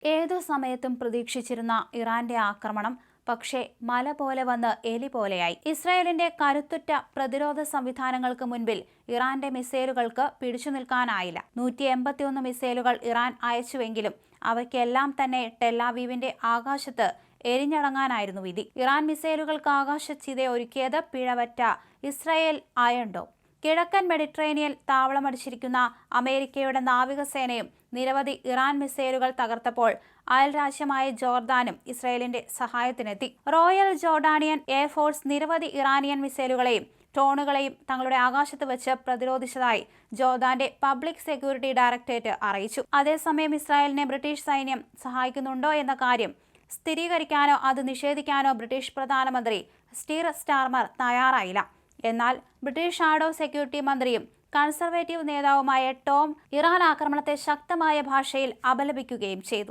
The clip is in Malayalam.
ഏതു സമയത്തും പ്രതീക്ഷിച്ചിരുന്ന ഇറാന്റെ ആക്രമണം പക്ഷേ മല പോലെ വന്ന് എലി പോലെയായി. ഇസ്രായേലിന്റെ കരുത്തുറ്റ പ്രതിരോധ സംവിധാനങ്ങൾക്ക് മുൻപിൽ ഇറാന്റെ മിസൈലുകൾക്ക് പിടിച്ചു നിൽക്കാനായില്ല. 181 മിസൈലുകൾ ഇറാൻ അയച്ചുവെങ്കിലും അവയ്ക്കെല്ലാം തന്നെ ടെല്ലാവീവിന്റെ ആകാശത്ത് എരിഞ്ഞടങ്ങാനായിരുന്നു വിധി. ഇറാൻ മിസൈലുകൾക്ക് ആകാശച്ചിത ഒരുക്കിയത് പിഴവറ്റ ഇസ്രായേൽ അയൺ ഡോം. കിഴക്കൻ മെഡിറ്ററേനിയൻ താവളമടിച്ചിരിക്കുന്ന അമേരിക്കയുടെ നാവികസേനയും നിരവധി ഇറാൻ മിസൈലുകൾ തകർത്തപ്പോൾ അയൽരാജ്യമായ ജോർദാനും ഇസ്രായേലിന്റെ സഹായത്തിനെത്തി. റോയൽ ജോർഡാനിയൻ എയർഫോഴ്സ് നിരവധി ഇറാനിയൻ മിസൈലുകളെയും ഡ്രോണുകളെയും തങ്ങളുടെ ആകാശത്ത് വെച്ച് പ്രതിരോധിച്ചതായി ജോർദാന്റെ പബ്ലിക് സെക്യൂരിറ്റി ഡയറക്ടറേറ്റ് അറിയിച്ചു. അതേസമയം ഇസ്രായേലിനെ ബ്രിട്ടീഷ് സൈന്യം സഹായിക്കുന്നുണ്ടോ എന്ന കാര്യം സ്ഥിരീകരിക്കാനോ അത് നിഷേധിക്കാനോ ബ്രിട്ടീഷ് പ്രധാനമന്ത്രി സ്റ്റീർ സ്റ്റാർമർ തയ്യാറായില്ല. എന്നാൽ ബ്രിട്ടീഷ് ഷാഡോ സെക്യൂരിറ്റി മന്ത്രിയും കൺസർവേറ്റീവ് നേതാവുമായ ടോം ഇറാൻ ആക്രമണത്തെ ശക്തമായ ഭാഷയിൽ അപലപിക്കുകയും ചെയ്തു.